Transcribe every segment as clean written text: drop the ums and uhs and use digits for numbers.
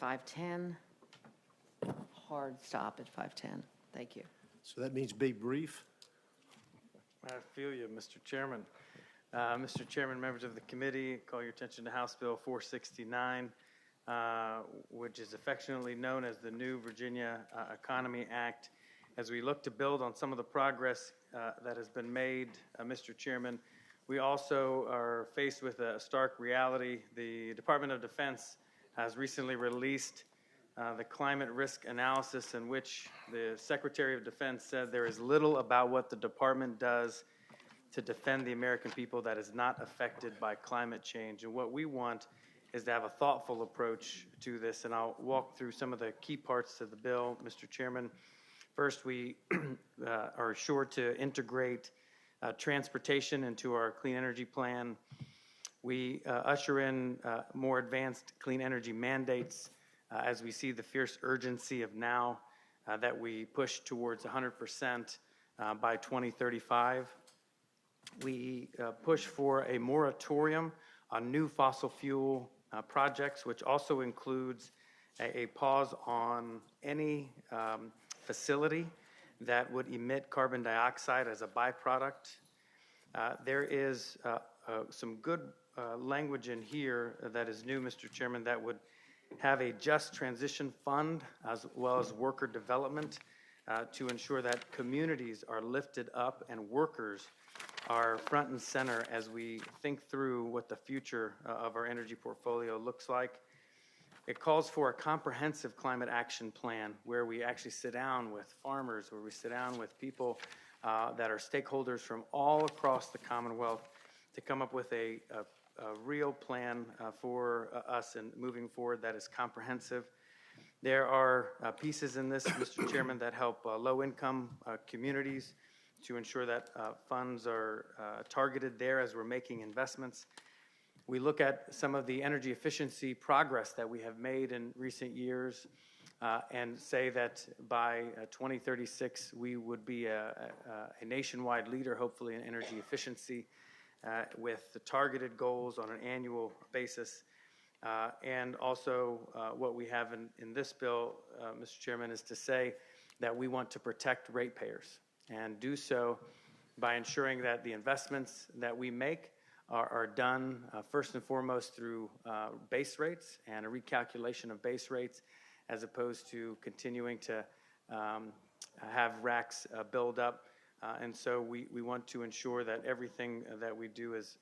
5:10. Hard stop at 5:10. Thank you. So that means be brief. I feel you, Mr. Chairman. Mr. Chairman, members of the committee, call your attention to House Bill 469, which is affectionately known as the New Virginia Economy Act. As we look to build on some of the progress that has been made, Mr. Chairman, we also are faced with a stark reality. The Department of Defense has recently released the climate risk analysis, in which the Secretary of Defense said there is little about what the department does to defend the American people that is not affected by climate change. And what we want is to have a thoughtful approach to this, and I'll walk through some of the key parts of the bill, Mr. Chairman. First, we are sure to integrate transportation into our clean energy plan. We usher in more advanced clean energy mandates as we see the fierce urgency of now that we push towards 100% by 2035. We push for a moratorium on new fossil fuel projects, which also includes a pause on any facility that would emit carbon dioxide as a byproduct. There is some good language in here that is new, Mr. Chairman, that would have a just transition fund as well as worker development to ensure that communities are lifted up and workers are front and center as we think through what the future of our energy portfolio looks like. It calls for a comprehensive climate action plan where we actually sit down with farmers, where we sit down with people that are stakeholders from all across the Commonwealth to come up with a real plan for us and moving forward that is comprehensive. There are pieces in this, Mr. Chairman, that help low-income communities to ensure that funds are targeted there as we're making investments. We look at some of the energy efficiency progress that we have made in recent years and say that by 2036 we would be a nationwide leader, hopefully, in energy efficiency with the targeted goals on an annual basis. And also what we have in this bill, Mr. Chairman, is to say that we want to protect ratepayers and do so by ensuring that the investments that we make are done first and foremost through base rates and a recalculation of base rates, as opposed to continuing to have racks build up. And so we want to ensure that everything that we do is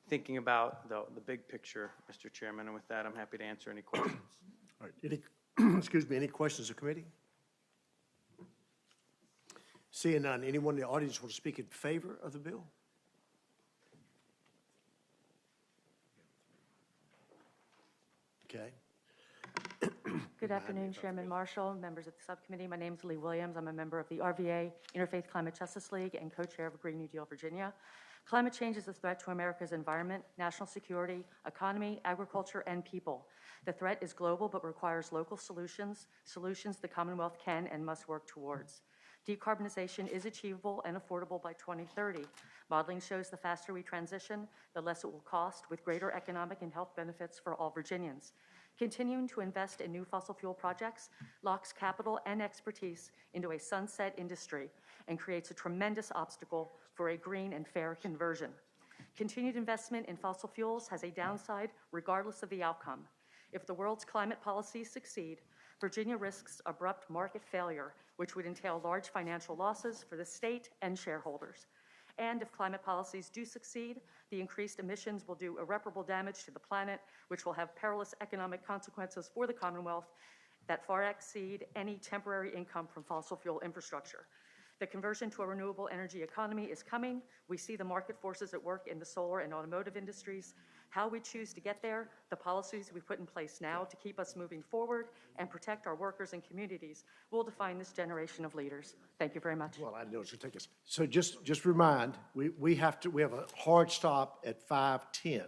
thinking about the big picture, Mr. Chairman. And with that, I'm happy to answer any questions. All right. Any questions of committee? Seeing none, anyone in the audience want to speak in favor of the bill? Okay. Good afternoon, Chairman Marshall, members of the subcommittee. My name is Lee Williams. I'm a member of the RVA Interfaith Climate Justice League and co-chair of Green New Deal Virginia. Climate change is a threat to America's environment, national security, economy, agriculture, and people. The threat is global but requires local solutions the Commonwealth can and must work towards. Decarbonization is achievable and affordable by 2030. Modeling shows the faster we transition, the less it will cost, with greater economic and health benefits for all Virginians. Continuing to invest in new fossil fuel projects locks capital and expertise into a sunset industry and creates a tremendous obstacle for a green and fair conversion. Continued investment in fossil fuels has a downside regardless of the outcome. If the world's climate policies succeed, Virginia risks abrupt market failure, which would entail large financial losses for the state and shareholders. And if climate policies do succeed, the increased emissions will do irreparable damage to the planet, which will have perilous economic consequences for the Commonwealth that far exceed any temporary income from fossil fuel infrastructure. The conversion to a renewable energy economy is coming. We see the market forces at work in the solar and automotive industries. How we choose to get there, the policies we put in place now to keep us moving forward and protect our workers and communities will define this generation of leaders. Thank you very much. Well, I know it's going to take us. So just remind, we have a hard stop at 5:10.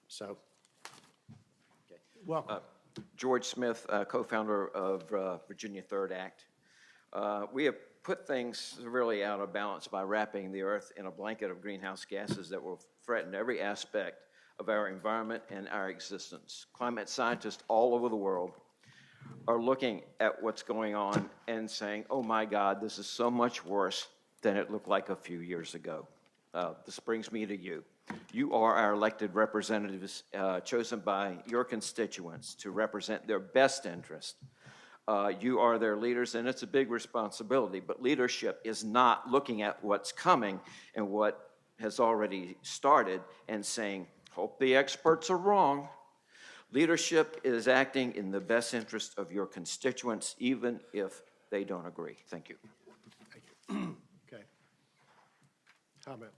So, okay. Welcome. George Smith, co-founder of Virginia Third Act. We have put things really out of balance by wrapping the earth in a blanket of greenhouse gases that will threaten every aspect of our environment and our existence. Climate scientists all over the world are looking at what's going on and saying, oh my God, this is so much worse than it looked like a few years ago. This brings me to you. You are our elected representatives chosen by your constituents to represent their best interest. You are their leaders, and it's a big responsibility, but leadership is not looking at what's coming and what has already started and saying, hope the experts are wrong. Leadership is acting in the best interest of your constituents, even if they don't agree. Thank you. Thank you. Okay. Comment.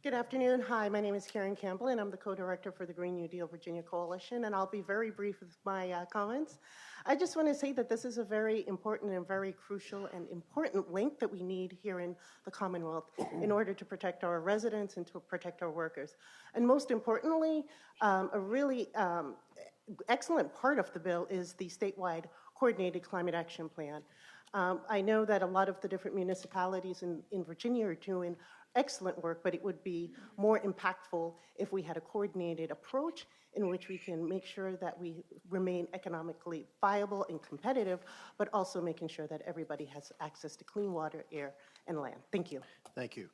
Good afternoon. Hi, my name is Karen Campbell, and I'm the co-director for the Green New Deal Virginia Coalition, and I'll be very brief with my comments. I just want to say that this is a very important and very crucial and important link that we need here in the Commonwealth in order to protect our residents and to protect our workers. And most importantly, a really excellent part of the bill is the statewide coordinated climate action plan. I know that a lot of the different municipalities in Virginia are doing excellent work, but it would be more impactful if we had a coordinated approach in which we can make sure that we remain economically viable and competitive, but also making sure that everybody has access to clean water, air, and land. Thank you. Thank you.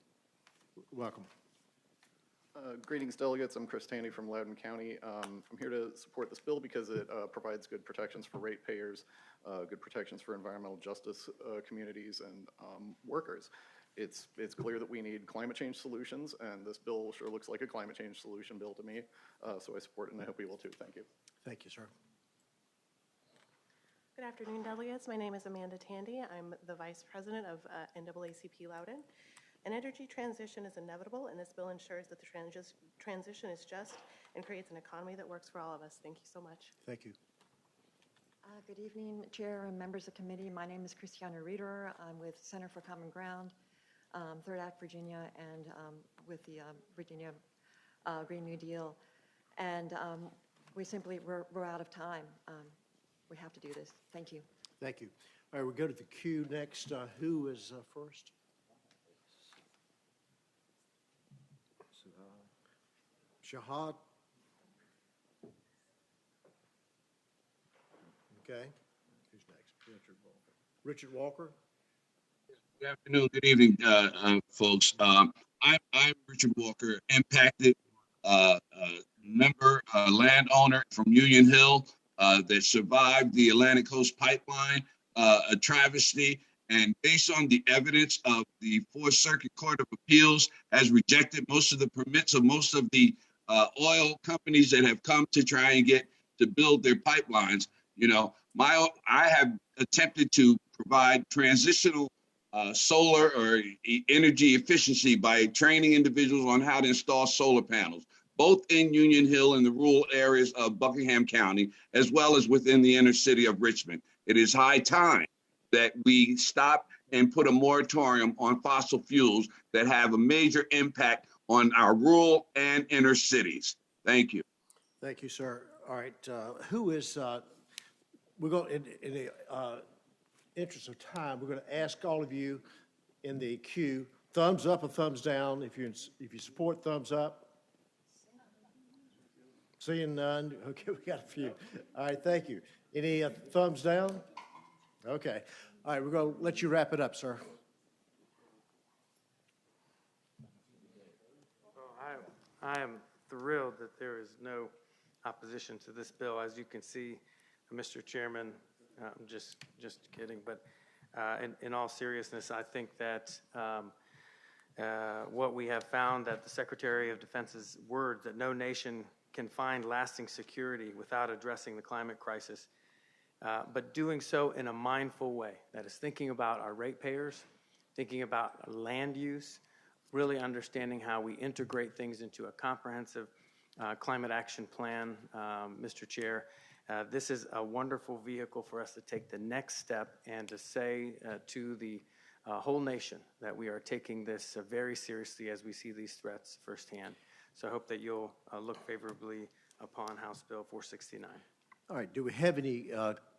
Welcome. Greetings, delegates. I'm Chris Tandy from Loudoun County. I'm here to support this bill because it provides good protections for ratepayers, good protections for environmental justice communities and workers. It's clear that we need climate change solutions, and this bill sure looks like a climate change solution bill to me, so I support it, and I hope you will too. Thank you. Thank you, sir. Good afternoon, delegates. My name is Amanda Tandy. I'm the Vice President of NAACP Loudoun. An energy transition is inevitable, and this bill ensures that the transition is just and creates an economy that works for all of us. Thank you so much. Thank you. Good evening, Chair and members of the committee. My name is Christiana Reeder. I'm with Center for Common Ground, Third Act, Virginia, and with the Virginia Green New Deal. And we're out of time. We have to do this. Thank you. Thank you. All right, we'll go to the queue next. Who is first? Shahad. Okay. Who's next? Richard Walker. Good afternoon, good evening, folks. I'm Richard Walker, impacted member, landowner from Union Hill that survived the Atlantic Coast Pipeline, a travesty. And based on the evidence of the Fourth Circuit Court of Appeals has rejected most of the permits of most of the oil companies that have come to try and get to build their pipelines. You know, I have attempted to provide transitional solar or energy efficiency by training individuals on how to install solar panels, both in Union Hill and the rural areas of Buckingham County, as well as within the inner city of Richmond. It is high time that we stop and put a moratorium on fossil fuels that have a major impact on our rural and inner cities. Thank you. Thank you, sir. All right, who is, we're going, in the interest of time, we're going to ask all of you in the queue, thumbs up or thumbs down. If you support, thumbs up. Seeing none, okay, we got a few. All right, thank you. Any thumbs down? Okay. All right, we're going to let you wrap it up, sir. Well, I am thrilled that there is no opposition to this bill. As you can see, Mr. Chairman, I'm just kidding, but in all seriousness, I think that what we have found, that the Secretary of Defense's words that no nation can find lasting security without addressing the climate crisis, but doing so in a mindful way, that is thinking about our ratepayers, thinking about land use, really understanding how we integrate things into a comprehensive climate action plan, Mr. Chair. This is a wonderful vehicle for us to take the next step and to say to the whole nation that we are taking this very seriously as we see these threats firsthand. So I hope that you'll look favorably upon House Bill 469. All right, do we have any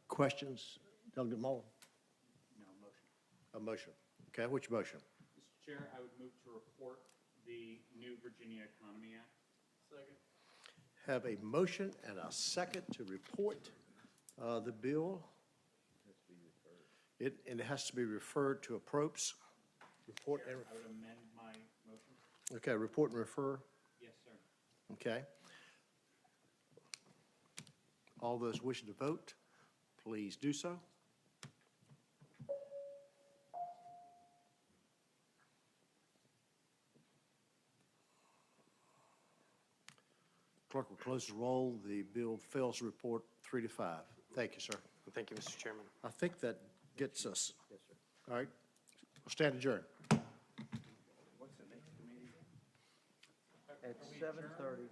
questions? Delegate Mullen? No, motion. A motion. Okay, which motion? Mr. Chair, I would move to report the new Virginia Economy Act. Second. have a motion and a second to report the bill. And it has to be referred to approps. Report and, I would amend my motion. okay, report and refer, Yes, sir. okay. All those wishing to vote, please do so. Clerk will close the roll. The bill fails to report 3-5. Thank you, sir. Thank you, Mr. Chairman. I think that gets us. Yes, sir. All right. We'll stand adjourned. What's the next meeting? At 7:30.